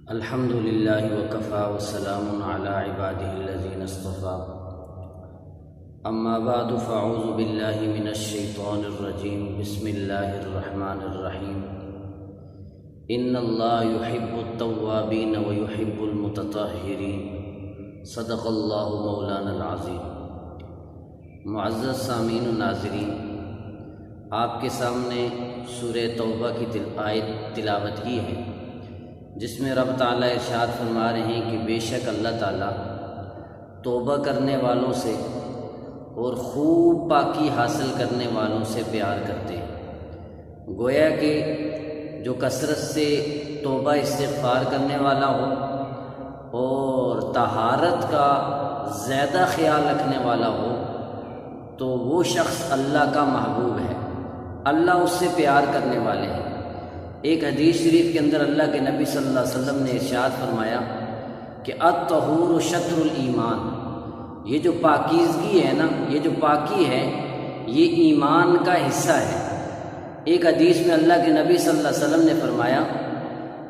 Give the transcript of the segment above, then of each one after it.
الحمد للہ وکفی وسلام علی عبادہ الذین اصطفی اما بعد فاعوذ باللہ من الشیطان الرجیم بسم اللہ الرحمن الرحیم ان اللہ یحب التوابین ویحب المتطہرین صدق اللہ مولانا العظیم۔ معزز سامعین و ناظرین، آپ کے سامنے سورہ توبہ کی آیت تلاوت کی ہے، جس میں رب تعالیٰ ارشاد فرما رہے ہیں کہ بے شک اللہ تعالیٰ توبہ کرنے والوں سے اور خوب پاکی حاصل کرنے والوں سے پیار کرتے ہیں۔ گویا کہ جو کثرت سے توبہ استغفار کرنے والا ہو اور طہارت کا زیادہ خیال رکھنے والا ہو تو وہ شخص اللہ کا محبوب ہے، اللہ اس سے پیار کرنے والے ہیں۔ ایک حدیث شریف کے اندر اللہ کے نبی صلی اللہ علیہ وسلم نے ارشاد فرمایا کہ الطہور شطر الایمان، یہ جو پاکیزگی ہے نا، یہ جو پاکی ہے، یہ ایمان کا حصہ ہے۔ ایک حدیث میں اللہ کے نبی صلی اللہ علیہ وسلم نے فرمایا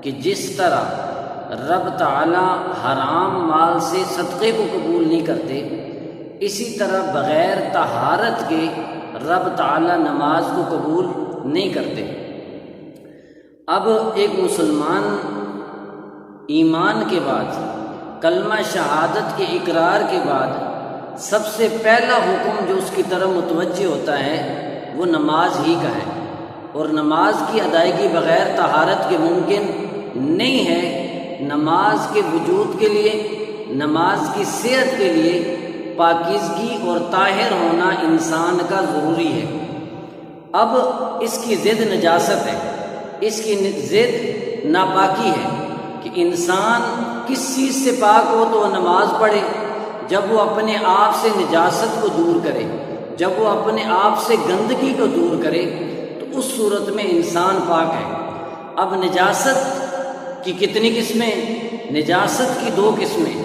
کہ جس طرح رب تعالی حرام مال سے صدقے کو قبول نہیں کرتے، اسی طرح بغیر طہارت کے رب تعالی نماز کو قبول نہیں کرتے۔ اب ایک مسلمان ایمان کے بعد، کلمہ شہادت کے اقرار کے بعد سب سے پہلا حکم جو اس کی طرف متوجہ ہوتا ہے وہ نماز ہی کا ہے، اور نماز کی ادائیگی بغیر طہارت کے ممکن نہیں ہے۔ نماز کے وجود کے لیے، نماز کی صحت کے لیے پاکیزگی اور طاہر ہونا انسان کا ضروری ہے۔ اب اس کی ضد نجاست ہے، اس کی ضد ناپاکی ہے کہ انسان کس چیز سے پاک ہو تو وہ نماز پڑھے، جب وہ اپنے آپ سے نجاست کو دور کرے، جب وہ اپنے آپ سے گندگی کو دور کرے تو اس صورت میں انسان پاک ہے۔ اب نجاست کی کتنی قسمیں؟ نجاست کی دو قسمیں،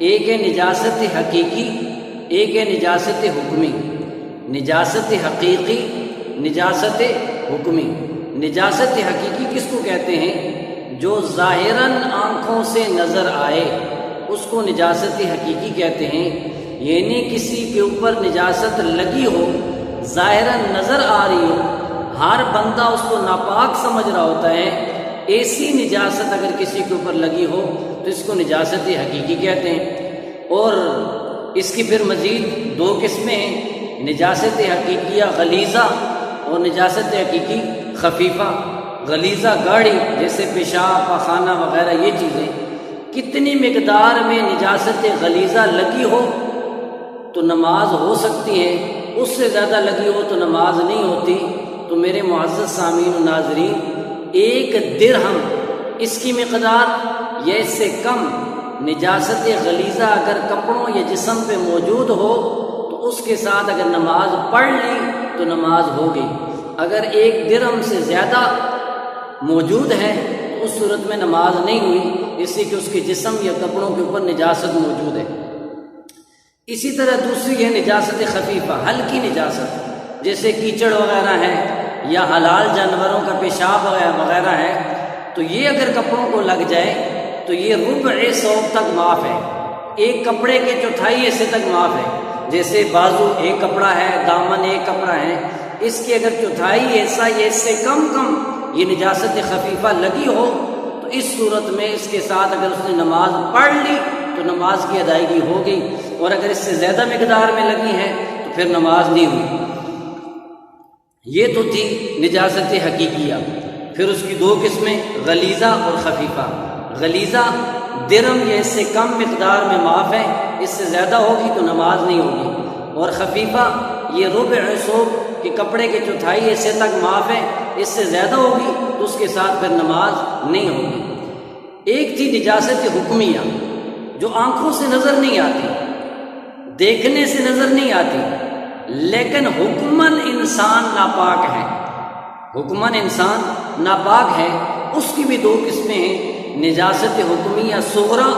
ایک ہے نجاست حقیقی، ایک ہے نجاست حکمی۔ نجاست حقیقی، نجاست حکمی۔ نجاست حقیقی کس کو کہتے ہیں؟ جو ظاہراً آنکھوں سے نظر آئے اس کو نجاست حقیقی کہتے ہیں، یعنی کسی کے اوپر نجاست لگی ہو، ظاہراً نظر آ رہی ہو، ہر بندہ اس کو ناپاک سمجھ رہا ہوتا ہے، ایسی نجاست اگر کسی کے اوپر لگی ہو تو اس کو نجاست حقیقی کہتے ہیں۔ اور اس کی پھر مزید دو قسمیں ہیں، نجاست حقیقیہ غلیظہ اور نجاست حقیقی خفیفہ۔ غلیظہ گاڑی جیسے پیشاب، پاخانہ وغیرہ، یہ چیزیں کتنی مقدار میں نجاست غلیظہ لگی ہو تو نماز ہو سکتی ہے، اس سے زیادہ لگی ہو تو نماز نہیں ہوتی۔ تو میرے معزز سامعین و ناظرین، 1 درہم اس کی مقدار یا اس سے کم نجاست غلیظہ اگر کپڑوں یا جسم پہ موجود ہو تو اس کے ساتھ اگر نماز پڑھ لی تو نماز ہو گئی۔ اگر 1 درہم سے زیادہ موجود ہے تو اس صورت میں نماز نہیں ہوئی، اس لیے کہ اس کے جسم یا کپڑوں کے اوپر نجاست موجود ہے۔ اسی طرح دوسری ہے نجاست خفیفہ، ہلکی نجاست، جیسے کیچڑ وغیرہ ہے یا حلال جانوروں کا پیشاب وغیرہ ہے، تو یہ اگر کپڑوں کو لگ جائے تو یہ ربع ثوب تک معاف ہے، ایک کپڑے کے چوتھائی حصے تک معاف ہے۔ جیسے بازو ایک کپڑا ہے، دامن ایک کپڑا ہے، اس کی اگر چوتھائی حصہ یا اس سے کم یہ نجاست خفیفہ لگی ہو تو اس صورت میں اس کے ساتھ اگر اس نے نماز پڑھ لی تو نماز کی ادائیگی ہو گئی، اور اگر اس سے زیادہ مقدار میں لگی ہے تو پھر نماز نہیں ہوئی۔ یہ تو تھی نجاست حقیقیہ۔ پھر اس کی 2 قسمیں، غلیظہ اور خفیفہ۔ غلیظہ درہم یا اس سے کم مقدار میں معاف ہے، اس سے زیادہ ہوگی تو نماز نہیں ہوگی۔ اور خفیفہ یہ ربع ثوب کہ کپڑے کے چوتھائی حصے تک معاف ہے، اس سے زیادہ ہوگی تو اس کے ساتھ پھر نماز نہیں ہوگی۔ ایک تھی نجاست حکمیہ، جو آنکھوں سے نظر نہیں آتی، دیکھنے سے نظر نہیں آتی، لیکن حکماً انسان ناپاک ہے، حکماً انسان ناپاک ہے۔ اس کی بھی 2 قسمیں ہیں، نجاست حکمیہ صغریٰ،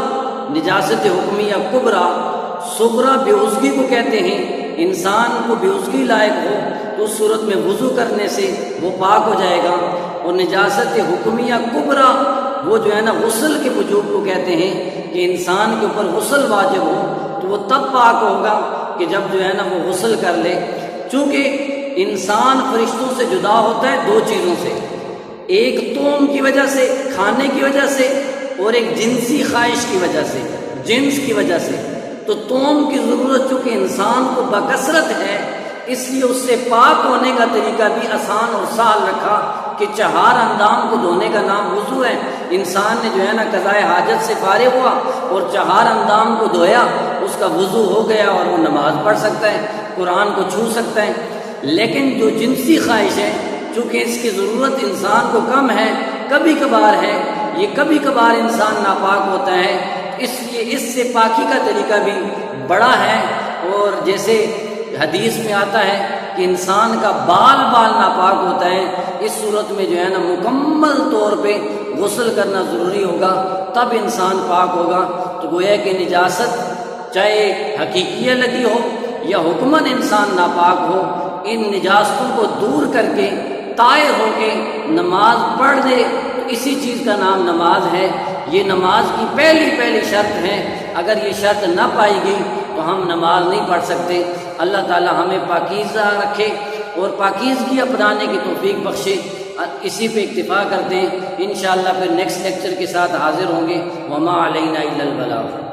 نجاست حکمیہ کبریٰ۔ صغریٰ بےعضوی کو کہتے ہیں، انسان کو بےعضوی لائق ہو تو اس صورت میں وضو کرنے سے وہ پاک ہو جائے گا۔ اور نجاست حکمیہ کبریٰ وہ وہ جو ہے نا غسل کے وجوب کو کہتے ہیں کہ انسان کے اوپر غسل واجب ہو تو وہ تب پاک ہوگا کہ جب جو ہے نا وہ غسل کر لے. چونکہ انسان فرشتوں سے جدا ہوتا ہے دو چیزوں سے، ایک توم کی وجہ سے، کھانے کی وجہ سے، اور ایک جنسی خواہش کی وجہ سے، جنس کی وجہ سے. تو توم کی ضرورت چونکہ انسان کو بکثرت ہے، اس لیے اس سے پاک ہونے کا طریقہ بھی آسان اور سہل رکھا کہ چہار اندام کو دھونے کا نام وضو ہے. انسان نے جو ہے نا قضائے حاجت سے فارغ ہوا اور چہار اندام کو دھویا، اس کا وضو ہو گیا اور وہ نماز پڑھ سکتا ہے، قرآن کو چھو سکتا ہے. لیکن جو جنسی خواہش ہے، چونکہ اس کی ضرورت انسان کو کم ہے، کبھی کبھار ہے، یہ کبھی کبھار انسان ناپاک ہوتا ہے، اس لیے اس سے پاکی کا طریقہ بھی بڑا ہے. اور جیسے حدیث میں آتا ہے کہ انسان کا بال ناپاک ہوتا ہے، اس صورت میں جو ہے نا مکمل طور پہ غسل کرنا ضروری ہوگا، تب انسان پاک ہوگا. تو گویا کہ نجاست چاہے حقیقیہ لگی ہو یا حکماً انسان ناپاک ہو، ان نجاستوں کو دور کر کے طاہر ہو کے نماز پڑھ دے تو اسی چیز کا نام نماز ہے. یہ نماز کی پہلی شرط ہے. اگر یہ شرط نہ پائی گئی تو ہم نماز نہیں پڑھ سکتے. اللہ تعالی ہمیں پاکیزہ رکھے اور پاکیزگی اپنانے کی توفیق بخشے. اسی پہ اکتفا کرتے ہیں، انشاءاللہ پھر نیکسٹ لیکچر کے ساتھ حاضر ہوں گے. وما علینا الا البلاغ.